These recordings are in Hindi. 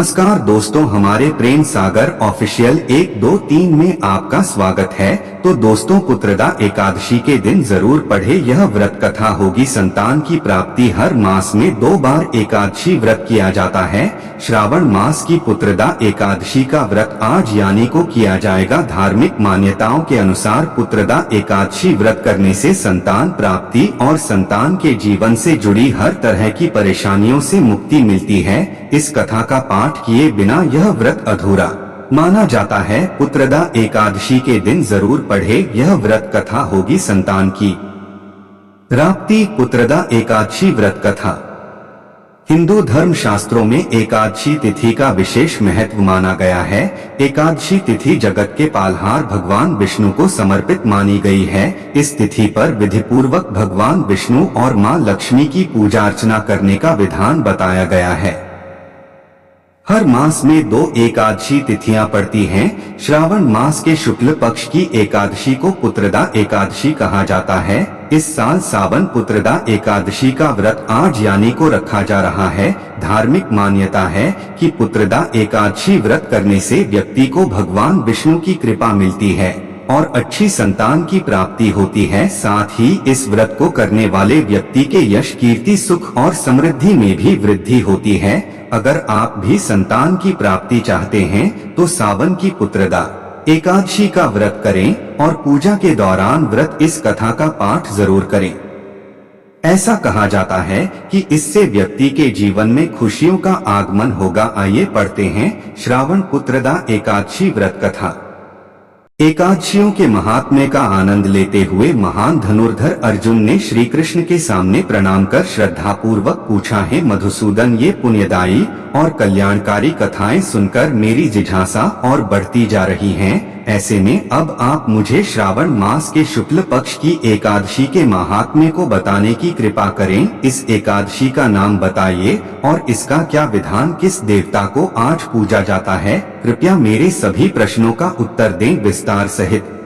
नमस्कार दोस्तों, हमारे प्रेम सागर ऑफिशियल 1 2 3 में आपका स्वागत है। तो दोस्तों, पुत्रदा एकादशी के दिन जरूर पढ़े। यह व्रत कथा होगी संतान की प्राप्ति। हर मास में 2 बार एकादशी व्रत किया जाता है। श्रावण मास की पुत्रदा एकादशी का व्रत आज यानी को किया जाएगा। धार्मिक मान्यताओं के अनुसार पुत्रदा एकादशी व्रत करने से संतान प्राप्ति और संतान के जीवन से जुड़ी हर तरह की परेशानियों से मुक्ति मिलती है। इस कथा का पाठ किए बिना यह व्रत अधूरा माना जाता है। पुत्रदा एकादशी के दिन जरूर पढ़े। यह व्रत कथा होगी संतान की प्राप्ति। पुत्रदा एकादशी व्रत कथा। हिंदू धर्म शास्त्रों में एकादशी तिथि का विशेष महत्व माना गया है। एकादशी तिथि जगत के पालनहार भगवान विष्णु को समर्पित मानी गई है। इस तिथि पर विधिपूर्वक भगवान विष्णु और मां लक्ष्मी की पूजा अर्चना करने का विधान बताया गया है। हर मास में 2 एकादशी तिथियां पड़ती हैं। श्रावण मास के शुक्ल पक्ष की एकादशी को पुत्रदा एकादशी कहा जाता है। इस साल सावन पुत्रदा एकादशी का व्रत आज यानी को रखा जा रहा है। धार्मिक मान्यता है कि पुत्रदा एकादशी व्रत करने से व्यक्ति को भगवान विष्णु की कृपा मिलती है और अच्छी संतान की प्राप्ति होती है। साथ ही इस व्रत को करने वाले व्यक्ति के यश, कीर्ति, सुख और समृद्धि में भी वृद्धि होती है। अगर आप भी संतान की प्राप्ति चाहते हैं तो सावन की पुत्रदा एकादशी का व्रत करें और पूजा के दौरान व्रत इस कथा का पाठ जरूर करें। ऐसा कहा जाता है कि इससे व्यक्ति के जीवन में खुशियों का आगमन होगा। आइए पढ़ते हैं श्रावण पुत्रदा एकादशी व्रत कथा। एकादशियों के महात्म्य का आनंद लेते हुए महान धनुर्धर अर्जुन ने श्री कृष्ण के सामने प्रणाम कर श्रद्धा पूर्वक पूछा, है मधुसूदन, ये पुण्यदायी और कल्याणकारी कथाएं सुनकर मेरी जिज्ञासा और बढ़ती जा रही हैं। ऐसे में अब आप मुझे श्रावण मास के शुक्ल पक्ष की एकादशी के महात्म्य को बताने की कृपा करें। इस एकादशी का नाम बताइए और इसका क्या विधान, किस देवता को आज पूजा जाता है। कृपया मेरे सभी प्रश्नों का उत्तर दें विस्तार सहित।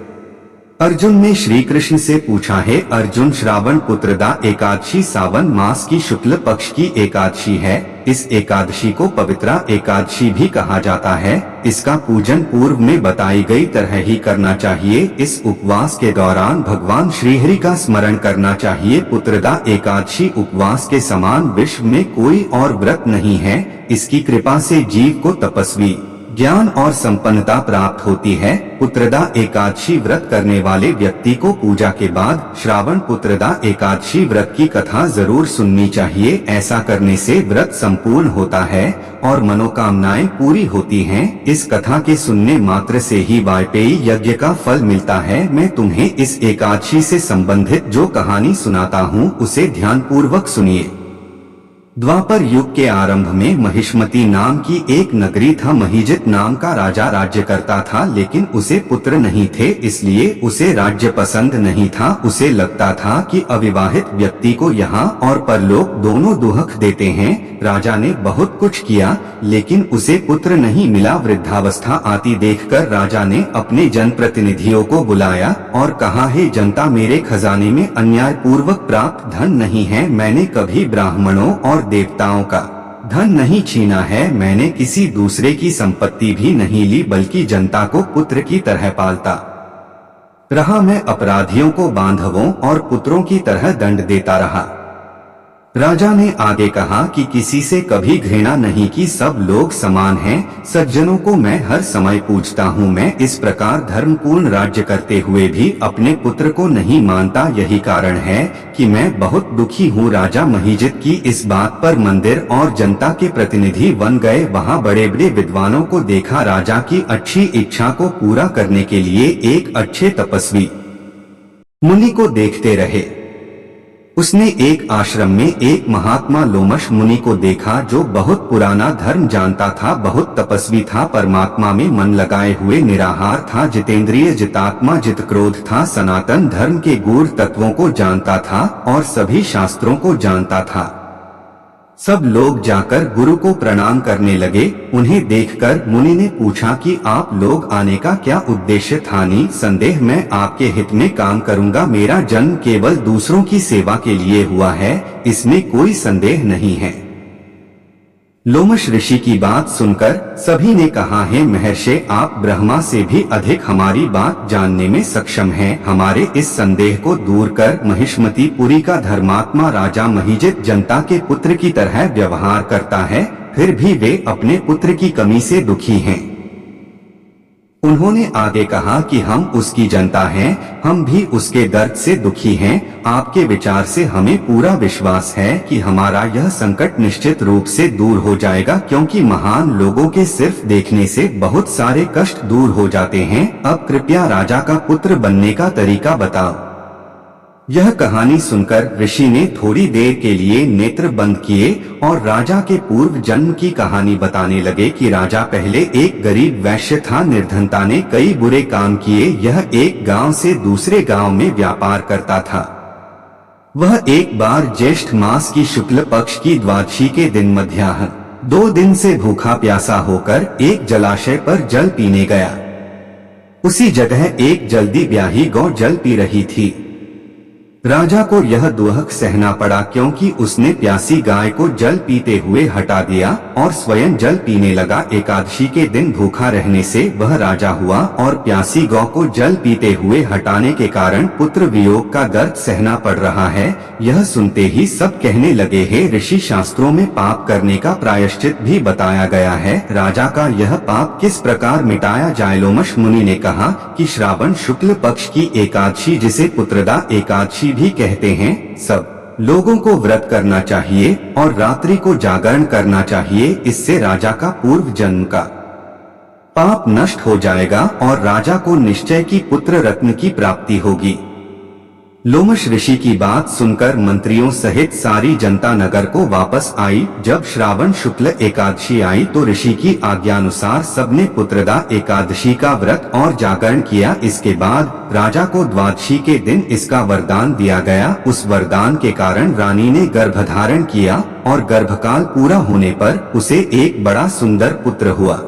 अर्जुन ने श्री कृष्ण से पूछा, है अर्जुन, श्रावण पुत्रदा एकादशी सावन मास की शुक्ल पक्ष की एकादशी है। इस एकादशी को पवित्रा एकादशी भी कहा जाता है। इसका पूजन पूर्व में बताई गई तरह ही करना चाहिए। इस उपवास के दौरान भगवान श्रीहरि का स्मरण करना चाहिए। पुत्रदा एकादशी उपवास के समान विश्व में कोई और व्रत नहीं है। इसकी कृपा से जीव को तपस्वी, ज्ञान और संपन्नता प्राप्त होती है। पुत्रदा एकादशी व्रत करने वाले व्यक्ति को पूजा के बाद श्रावण पुत्रदा एकादशी व्रत की कथा जरूर सुननी चाहिए। ऐसा करने से व्रत संपूर्ण होता है और मनोकामनाएं पूरी होती हैं। इस कथा के सुनने मात्र से ही वाजपेयी यज्ञ का फल मिलता है। मैं तुम्हें इस एकादशी से संबंधित जो कहानी सुनाता हूँ उसे ध्यान पूर्वक सुनिए। द्वापर युग के आरंभ में महिष्मती नाम की एक नगरी था। महिजित नाम का राजा राज्य करता था, लेकिन उसे पुत्र नहीं थे, इसलिए उसे राज्य पसंद नहीं था। उसे लगता था कि अविवाहित व्यक्ति को यहाँ और परलोक दोनों दुख देते हैं। राजा ने बहुत कुछ किया लेकिन उसे पुत्र नहीं मिला। वृद्धावस्था आती देखकर राजा ने अपने जनप्रतिनिधियों को बुलाया और कहा, हे जनता, मेरे खजाने में अन्याय पूर्वक प्राप्त धन नहीं है। मैंने कभी ब्राह्मणों और देवताओं का धन नहीं छीना है। मैंने किसी दूसरे की संपत्ति भी नहीं ली, बल्कि जनता को पुत्र की तरह पालता रहा। मैं अपराधियों को बांधवों और पुत्रों की तरह दंड देता रहा। राजा ने आगे कहा कि किसी से कभी घृणा नहीं की, सब लोग समान हैं। सज्जनों को मैं हर समय पूजता हूँ। मैं इस प्रकार धर्मपूर्ण राज्य करते हुए भी अपने पुत्र को नहीं मानता। यही कारण है कि मैं बहुत दुखी हूँ। राजा महिजित की इस बात पर मंदिर और जनता के प्रतिनिधि बन गए। वहाँ बड़े बड़े विद्वानों को देखा। राजा की अच्छी इच्छा को पूरा करने के लिए एक अच्छे तपस्वी मुनि को देखते रहे। उसने एक आश्रम में एक महात्मा लोमश मुनि को देखा जो बहुत पुराना धर्म जानता था, बहुत तपस्वी था, परमात्मा में मन लगाए हुए निराहार था, जितेंद्रिय, जितात्मा, जित क्रोध था, सनातन धर्म के गूढ़ तत्वों को जानता था और सभी शास्त्रों को जानता था। सब लोग जाकर गुरु को प्रणाम करने लगे। उन्हें देखकर मुनि ने पूछा कि आप लोग आने का क्या उद्देश्य था। निसंदेह मैं आपके हित में काम करूंगा। मेरा जन्म केवल दूसरों की सेवा के लिए हुआ है, इसमें कोई संदेह नहीं है। लोमश ऋषि की बात सुनकर सभी ने कहा, है महर्षि, आप ब्रह्मा से भी अधिक हमारी बात जानने में सक्षम हैं। हमारे इस संदेह को दूर कर महिष्मतीपुरी का धर्मात्मा राजा महिजित जनता के पुत्र की तरह व्यवहार करता है, फिर भी वे अपने पुत्र की कमी से दुखी हैं। उन्होंने आगे कहा कि हम उसकी जनता हैं, हम भी उसके दर्द से दुखी हैं। आपके विचार से हमें पूरा विश्वास है कि हमारा यह संकट निश्चित रूप से दूर हो जाएगा, क्योंकि महान लोगों के सिर्फ देखने से बहुत सारे कष्ट दूर हो जाते हैं। अब कृपया राजा का पुत्र बनने का तरीका बताओ। यह कहानी सुनकर ऋषि ने थोड़ी देर के लिए नेत्र बंद किए और राजा के पूर्व जन्म की कहानी बताने लगे कि राजा पहले एक गरीब वैश्य था। निर्धनता ने कई बुरे काम किए। यह एक गांव से दूसरे गांव में व्यापार करता था। वह एक बार ज्येष्ठ मास की शुक्ल पक्ष की द्वादशी के दिन मध्याह्न 2 दिन से भूखा प्यासा होकर एक जलाशय पर जल पीने गया। उसी जगह एक जल्दी ब्याही गौ जल पी रही थी। राजा को यह दुख सहना पड़ा, क्योंकि उसने प्यासी गाय को जल पीते हुए हटा दिया और स्वयं जल पीने लगा। एकादशी के दिन भूखा रहने से वह राजा हुआ और प्यासी गौ को जल पीते हुए हटाने के कारण पुत्र वियोग का दर्द सहना पड़ रहा है। यह सुनते ही सब कहने लगे, हे ऋषि, शास्त्रों में पाप करने का प्रायश्चित भी बताया गया है। राजा का यह पाप किस प्रकार मिटाया जाए? लोमश मुनि ने कहा कि श्रावण शुक्ल पक्ष की एकादशी, जिसे पुत्रदा एकादशी भी कहते हैं, सब लोगों को व्रत करना चाहिए और रात्रि को जागरण करना चाहिए। इससे राजा का पूर्व जन्म का पाप नष्ट हो जाएगा और राजा को निश्चय की पुत्र रत्न की प्राप्ति होगी। लोमश ऋषि की बात सुनकर मंत्रियों सहित सारी जनता नगर को वापस आई। जब श्रावण शुक्ल एकादशी आई तो ऋषि की आज्ञानुसार सबने पुत्रदा एकादशी का व्रत और जागरण किया। इसके बाद राजा को द्वादशी के दिन इसका वरदान दिया गया। उस वरदान के कारण रानी ने गर्भधारण किया और गर्भकाल पूरा होने पर उसे एक बड़ा सुंदर पुत्र हुआ।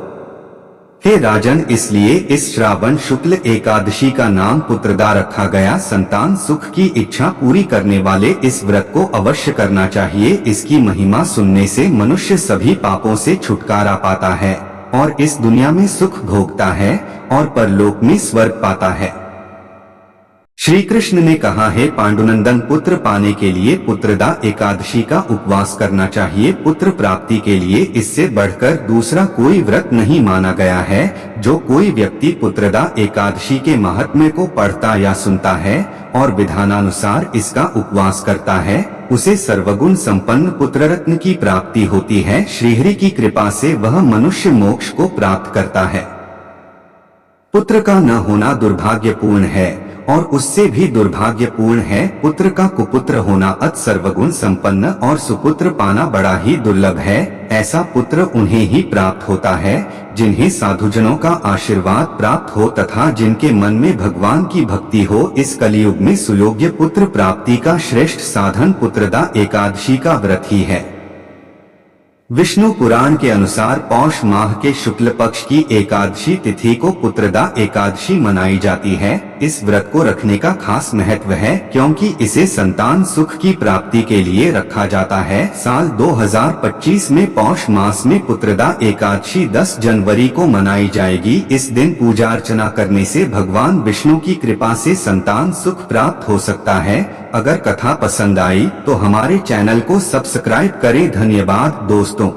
हे राजन, इसलिए इस श्रावण शुक्ल एकादशी का नाम पुत्रदा रखा गया। संतान सुख की इच्छा पूरी करने वाले इस व्रत को अवश्य करना चाहिए। इसकी महिमा सुनने से मनुष्य सभी पापों से छुटकारा पाता है और इस दुनिया में सुख भोगता है और परलोक में स्वर्ग पाता है। श्री कृष्ण ने कहा, है पांडुनंदन, पुत्र पाने के लिए पुत्रदा एकादशी का उपवास करना चाहिए। पुत्र प्राप्ति के लिए इससे बढ़कर दूसरा कोई व्रत नहीं माना गया है। जो कोई व्यक्ति पुत्रदा एकादशी के महात्म्य को पढ़ता या सुनता है और विधानानुसार इसका उपवास करता है, उसे सर्वगुण संपन्न पुत्र रत्न की प्राप्ति होती है। श्रीहरि की कृपा से वह मनुष्य मोक्ष को प्राप्त करता है। पुत्र का न होना दुर्भाग्यपूर्ण है और उससे भी दुर्भाग्यपूर्ण है पुत्र का कुपुत्र होना। अत सर्वगुण संपन्न और सुपुत्र पाना बड़ा ही दुर्लभ है। ऐसा पुत्र उन्हें ही प्राप्त होता है जिन्हें साधुजनों का आशीर्वाद प्राप्त हो तथा जिनके मन में भगवान की भक्ति हो। इस कलयुग में सुयोग्य पुत्र प्राप्ति का श्रेष्ठ साधन पुत्रदा एकादशी का व्रत ही है। विष्णु पुराण के अनुसार पौष माह के शुक्ल पक्ष की एकादशी तिथि को पुत्रदा एकादशी मनाई जाती है। इस व्रत को रखने का खास महत्व है, क्योंकि इसे संतान सुख की प्राप्ति के लिए रखा जाता है। साल 2025 में पौष मास में पुत्रदा एकादशी 10 जनवरी को मनाई जाएगी। इस दिन पूजा अर्चना करने से भगवान विष्णु की कृपा से संतान सुख प्राप्त हो सकता है। अगर कथा पसंद आई तो हमारे चैनल को सब्सक्राइब करें। धन्यवाद दोस्तों।